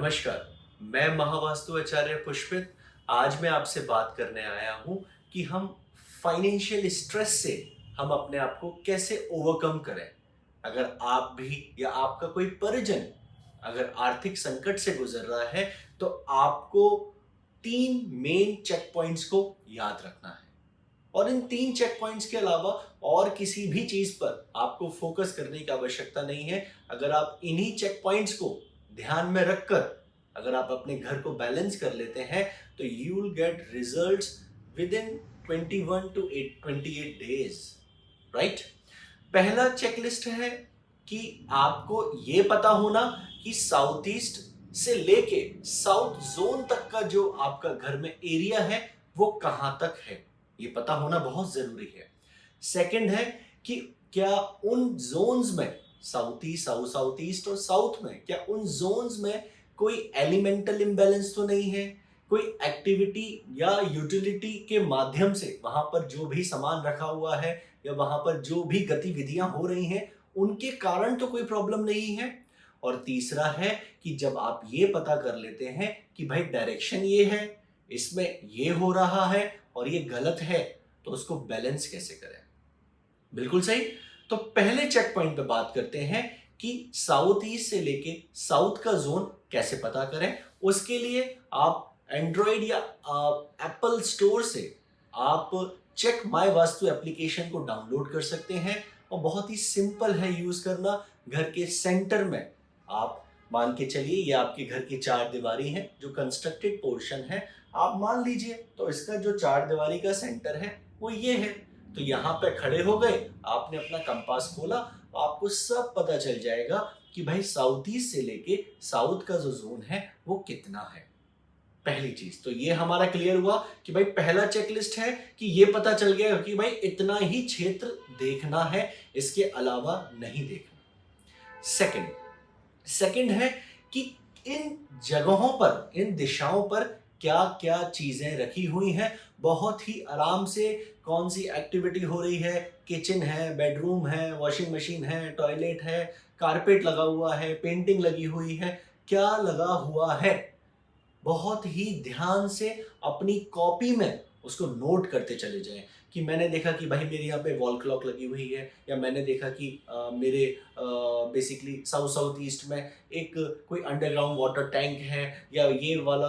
नमस्कार। मैं महावास्तु आचार्य पुष्पित आज मैं आपसे बात करने आया हूँ कि हम फाइनेंशियल स्ट्रेस से हम अपने आप को कैसे ओवरकम करें। अगर आप भी या आपका कोई परिजन अगर आर्थिक संकट से गुजर रहा है तो आपको 3 मेन चेक पॉइंट्स को याद रखना है और इन 3 चेक पॉइंट्स के अलावा और किसी भी चीज पर आपको फोकस करने की आवश्यकता नहीं है। अगर आप इन्हीं चेक पॉइंट्स को ध्यान में रखकर अगर आप अपने घर को बैलेंस कर लेते हैं तो you will get results within 21 to 28 days, right. पहला चेकलिस्ट है कि आपको ये पता होना कि साउथ ईस्ट से लेके साउथ जोन तक का जो आपका घर में एरिया है वो कहां तक है, ये पता होना बहुत जरूरी है। सेकंड है कि क्या उन जोन्स में south east, south south east और साउथ में क्या उन जोन्स में कोई एलिमेंटल इम्बैलेंस तो नहीं है, कोई एक्टिविटी या यूटिलिटी के माध्यम से वहां पर जो भी सामान रखा हुआ है या वहां पर जो भी गतिविधियां हो रही हैं उनके कारण तो कोई प्रॉब्लम नहीं है। और तीसरा है कि जब आप ये पता कर लेते हैं कि भाई डायरेक्शन ये है, इसमें ये हो रहा है और ये गलत है, तो उसको बैलेंस कैसे करें। बिल्कुल सही। तो पहले चेक पॉइंट पे बात करते हैं कि साउथ ईस्ट से लेके साउथ का जोन कैसे पता करें। उसके लिए आप एंड्रॉइड या एप्पल स्टोर से आप चेक माय वास्तु एप्लीकेशन को डाउनलोड कर सकते हैं और बहुत ही सिंपल है यूज करना। घर के सेंटर में आप मान के चलिए ये आपके घर की चार दीवारी है जो कंस्ट्रक्टेड पोर्शन है, आप मान लीजिए तो इसका जो चार दीवारी का सेंटर है वो ये है। तो यहाँ पे खड़े हो गए, आपने अपना कंपास खोला, आपको सब पता चल जाएगा कि भाई साउथ ईस्ट से लेके साउथ का जो जोन है वो कितना है। पहली चीज तो ये हमारा क्लियर हुआ कि भाई पहला चेकलिस्ट है कि ये पता चल गया कि भाई इतना ही क्षेत्र देखना है, इसके अलावा नहीं देखना। सेकंड सेकंड है कि इन जगहों पर, इन दिशाओं पर क्या क्या चीजें रखी हुई हैं, बहुत ही आराम से कौन सी एक्टिविटी हो रही है। किचन है, बेडरूम है, वॉशिंग मशीन है, टॉयलेट है, कारपेट लगा हुआ है, पेंटिंग लगी हुई है, क्या लगा हुआ है, बहुत ही ध्यान से अपनी कॉपी में उसको नोट करते चले जाएं। कि मैंने देखा कि भाई मेरे यहाँ पे वॉल क्लॉक लगी हुई है, या मैंने देखा कि मेरे बेसिकली साउथ साउथ ईस्ट में एक कोई अंडरग्राउंड वाटर टैंक है, या ये वाला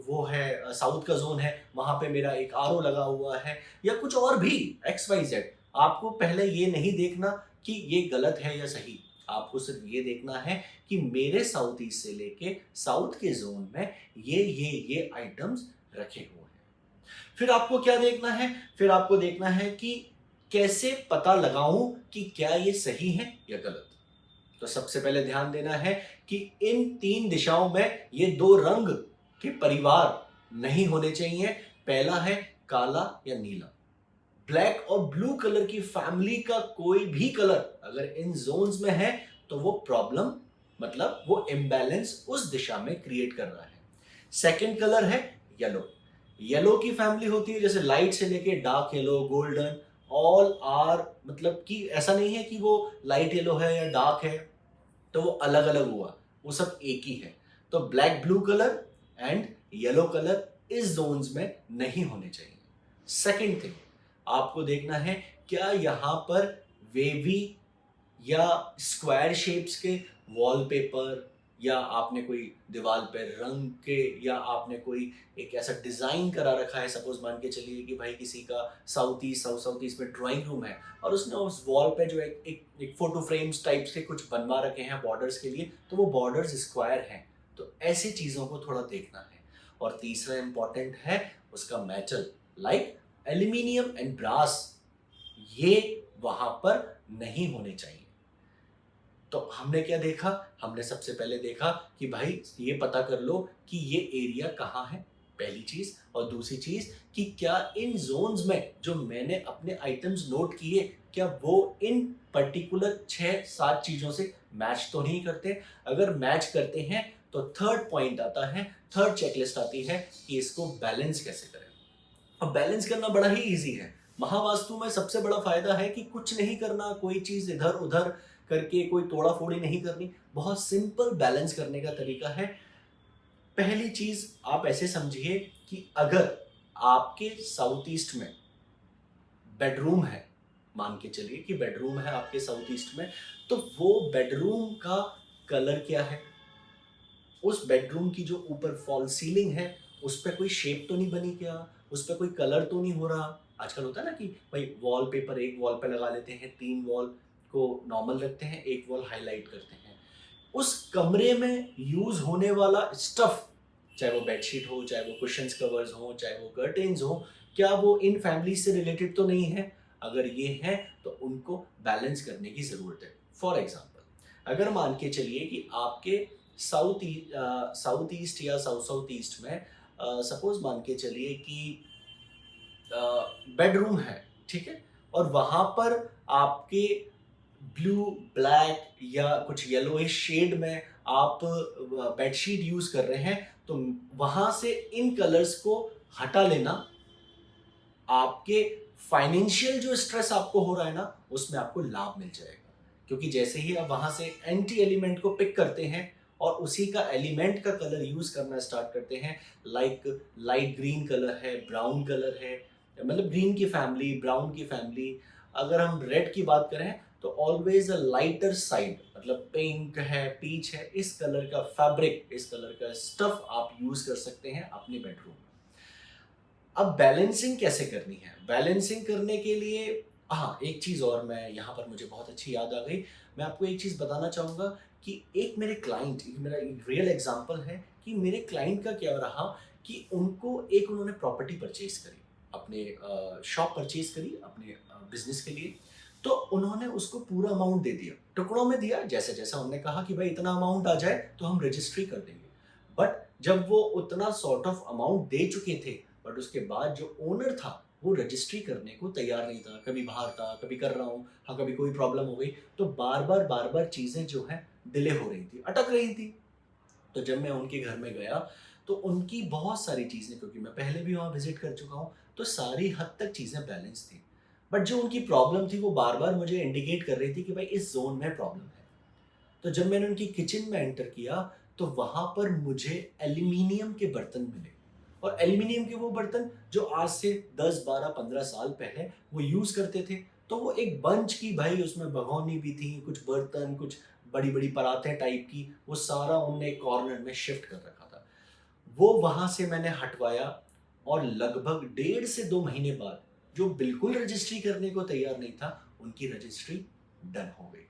वो है साउथ का जोन है, वहाँ पे मेरा एक आरओ लगा हुआ है, या कुछ और भी एक्स वाई जेड। आपको पहले ये नहीं देखना कि ये गलत है या सही, आपको सिर्फ ये देखना है कि मेरे साउथ ईस्ट से लेके साउथ के जोन में ये आइटम्स रखे हुए हैं। फिर आपको क्या देखना है, फिर आपको देखना है कि कैसे पता लगाऊं कि क्या ये सही है या गलत। तो सबसे पहले ध्यान देना है कि इन 3 दिशाओं में ये 2 रंग के परिवार नहीं होने चाहिए। पहला है काला या नीला। ब्लैक और ब्लू कलर की फैमिली का कोई भी कलर अगर इन जोन्स में है तो वो प्रॉब्लम, मतलब वो इम्बैलेंस उस दिशा में क्रिएट कर रहा है। सेकंड कलर है येलो। येलो की फैमिली होती है जैसे लाइट से लेके dark yellow, golden, all are, मतलब कि ऐसा नहीं है कि वो लाइट येलो है या डार्क है तो वो अलग अलग हुआ, वो सब एक ही है। तो black, blue colour and yellow colour इस जोन्स में नहीं होने चाहिए। सेकंड थिंग आपको देखना है क्या यहाँ पर वेवी या स्क्वायर शेप्स के वॉलपेपर, या आपने कोई दीवार पे रंग के, या आपने कोई एक ऐसा डिजाइन करा रखा है। सपोज मान के चलिए कि भाई किसी का साउथ ईस्ट में ड्राइंग रूम है और उसने उस वॉल पे जो एक फोटो फ्रेम्स टाइप्स के कुछ बनवा रखे हैं बॉर्डर्स के लिए, तो वो बॉर्डर्स स्क्वायर हैं। तो ऐसी चीजों को थोड़ा देखना है। और तीसरा इंपॉर्टेंट है उसका metal, like aluminium and brass, ये वहां पर नहीं होने चाहिए। तो हमने क्या देखा, हमने सबसे पहले देखा कि भाई ये पता कर लो कि ये एरिया कहाँ है, पहली चीज। और दूसरी चीज कि क्या इन जोन्स में जो मैंने अपने आइटम्स नोट किए क्या वो इन पर्टिकुलर 6-7 चीजों से मैच तो नहीं करते। अगर मैच करते हैं तो थर्ड पॉइंट आता है, थर्ड चेकलिस्ट आती है कि इसको बैलेंस कैसे करें। अब बैलेंस करना बड़ा ही इजी है। महावास्तु में सबसे बड़ा फायदा है कि कुछ नहीं करना, कोई चीज इधर उधर करके कोई तोड़ा फोड़ी नहीं करनी, बहुत सिंपल बैलेंस करने का तरीका है। पहली चीज आप ऐसे समझिए कि अगर आपके साउथ ईस्ट में बेडरूम है, मान के चलिए कि बेडरूम है आपके साउथ ईस्ट में, तो वो बेडरूम का कलर क्या है, उस बेडरूम की जो ऊपर फॉल सीलिंग है उस पर कोई शेप तो नहीं बनी क्या, उस पर कोई कलर तो नहीं हो रहा। आजकल होता है ना कि भाई वॉलपेपर एक वॉल पे लगा लेते हैं, 3 वॉल को नॉर्मल रखते हैं, एक वॉल हाईलाइट करते हैं। उस कमरे में यूज होने वाला स्टफ, चाहे वो बेडशीट हो, चाहे वो कुशन्स कवर्स हो, चाहे वो कर्टेन्स हो, क्या वो इन फैमिली से रिलेटेड तो नहीं है? अगर ये है तो उनको बैलेंस करने की जरूरत है। फॉर एग्जाम्पल, अगर मान के चलिए कि आपके साउथ ईस्ट या साउथ साउथ ईस्ट में सपोज मान के चलिए कि बेडरूम है, ठीक है, और वहां पर आपके ब्लू, ब्लैक या कुछ येलोइश शेड में आप बेडशीट यूज कर रहे हैं, तो वहां से इन कलर्स को हटा लेना, आपके फाइनेंशियल जो स्ट्रेस आपको हो रहा है ना उसमें आपको लाभ मिल जाएगा। क्योंकि जैसे ही आप वहां से एंटी एलिमेंट को पिक करते हैं और उसी का एलिमेंट का कलर यूज करना स्टार्ट करते हैं, लाइक लाइट ग्रीन कलर है, ब्राउन कलर है, मतलब ग्रीन की फैमिली, ब्राउन की फैमिली, अगर हम रेड की बात करें तो ऑलवेज अ लाइटर साइड, मतलब पिंक है, पीच है, इस कलर का फैब्रिक, इस कलर का स्टफ आप यूज कर सकते हैं अपने बेडरूम में। अब बैलेंसिंग कैसे करनी है? बैलेंसिंग करने के लिए हाँ, एक चीज और मैं यहाँ पर मुझे बहुत अच्छी याद आ गई, मैं आपको एक चीज बताना चाहूंगा कि एक मेरे क्लाइंट, मेरा रियल एग्जांपल है कि मेरे क्लाइंट का क्या रहा कि उन्होंने प्रॉपर्टी परचेज करी, अपने शॉप परचेज करी अपने बिजनेस के लिए। तो उन्होंने उसको पूरा अमाउंट दे दिया, टुकड़ों में दिया, जैसे जैसा उन्होंने कहा कि भाई इतना अमाउंट आ जाए तो हम रजिस्ट्री कर देंगे। बट जब वो उतना सॉर्ट ऑफ अमाउंट दे चुके थे, बट उसके बाद जो ओनर था वो रजिस्ट्री करने को तैयार नहीं था, कभी बाहर था, कभी कर रहा हूँ, हाँ कभी कोई प्रॉब्लम हो गई, तो बार बार चीजें जो है डिले हो रही थी, अटक रही थी। तो जब मैं उनके घर में गया तो उनकी बहुत सारी चीजें, क्योंकि मैं पहले भी वहां विजिट कर चुका हूँ, तो सारी हद तक चीजें बैलेंस थी। बट जो उनकी प्रॉब्लम थी वो बार बार मुझे इंडिकेट कर रही थी कि भाई इस जोन में प्रॉब्लम है। तो जब मैंने उनकी किचन में एंटर किया तो वहां पर मुझे एल्यूमिनियम के बर्तन मिले, और एल्यूमिनियम के वो बर्तन जो आज से 10 12 15 साल पहले वो यूज करते थे। तो वो एक बंच की, भाई उसमें भगोनी भी थी, कुछ बर्तन, कुछ बड़ी बड़ी परातें टाइप की, वो सारा उनने एक कॉर्नर में शिफ्ट कर रखा था। वो वहां से मैंने हटवाया, और लगभग 1.5 से 2 महीने बाद जो बिल्कुल रजिस्ट्री करने को तैयार नहीं था, उनकी रजिस्ट्री डन हो गई।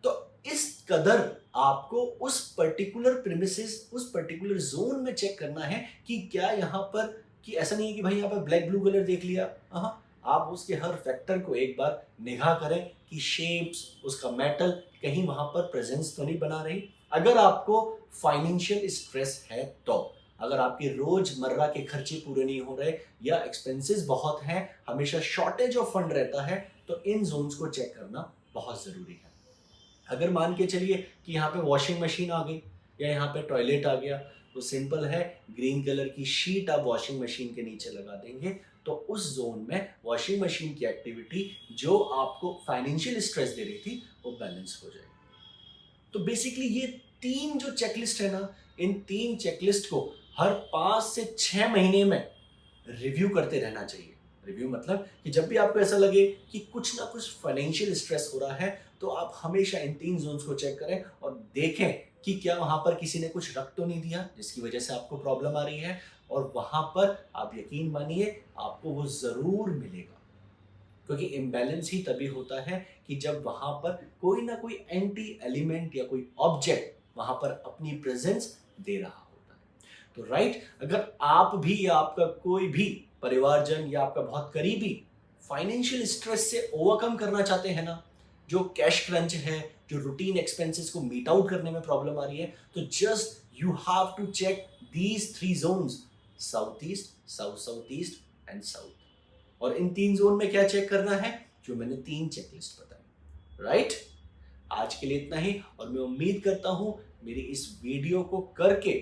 तो इस कदर आपको उस पर्टिकुलर प्रीमिसेस, उस पर्टिकुलर जोन में चेक करना है कि क्या यहाँ पर, कि ऐसा नहीं है कि भाई यहाँ पर ब्लैक ब्लू कलर देख लिया, हाँ, आप उसके हर फैक्टर को एक बार निगाह करें कि शेप्स, उसका मेटल कहीं वहां पर प्रेजेंस तो नहीं बना रही। अगर आपको फाइनेंशियल स्ट्रेस है तो, अगर आपके रोजमर्रा के खर्चे पूरे नहीं हो रहे या एक्सपेंसेस बहुत हैं, हमेशा शॉर्टेज ऑफ फंड रहता है, तो इन जोन्स को चेक करना बहुत जरूरी है। अगर मान के चलिए कि यहाँ पे वॉशिंग मशीन आ गई या यहाँ पे टॉयलेट आ गया, तो सिंपल है, ग्रीन कलर की शीट आप वॉशिंग मशीन के नीचे लगा देंगे, तो उस जोन में वॉशिंग मशीन की एक्टिविटी जो आपको फाइनेंशियल स्ट्रेस दे रही थी वो बैलेंस हो जाएगी। तो बेसिकली ये 3 जो चेकलिस्ट है ना, इन 3 चेकलिस्ट को हर 5 से 6 महीने में रिव्यू करते रहना चाहिए। रिव्यू मतलब कि जब भी आपको ऐसा लगे कि कुछ ना कुछ फाइनेंशियल स्ट्रेस हो रहा है, तो आप हमेशा इन 3 जोन्स को चेक करें और देखें कि क्या वहां पर किसी ने कुछ रख तो नहीं दिया जिसकी वजह से आपको प्रॉब्लम आ रही है, और वहां पर आप यकीन मानिए आपको वो जरूर मिलेगा। क्योंकि इम्बैलेंस ही तभी होता है कि जब वहां पर कोई ना कोई एंटी एलिमेंट या कोई ऑब्जेक्ट वहां पर अपनी प्रेजेंस दे रहा होता है। तो राइट, अगर आप भी या आपका कोई भी परिवारजन या आपका बहुत करीबी फाइनेंशियल स्ट्रेस से ओवरकम करना चाहते हैं ना, जो कैश क्रंच है, जो रूटीन एक्सपेंसेस को मीट आउट करने में प्रॉब्लम आ रही है, तो just you have to check these 3 zones, south east, south south east and south. और इन 3 जोन में क्या चेक करना है, जो मैंने 3 चेकलिस्ट बताई। राइट, आज के लिए इतना ही, और मैं उम्मीद करता हूं मेरी इस वीडियो को करके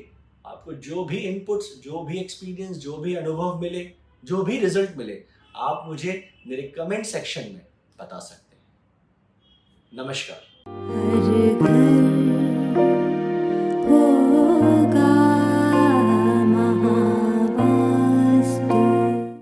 आपको जो भी इनपुट्स, जो भी एक्सपीरियंस, जो भी अनुभव मिले, जो भी रिजल्ट मिले, आप मुझे मेरे कमेंट सेक्शन में बता सकते हैं। नमस्कार।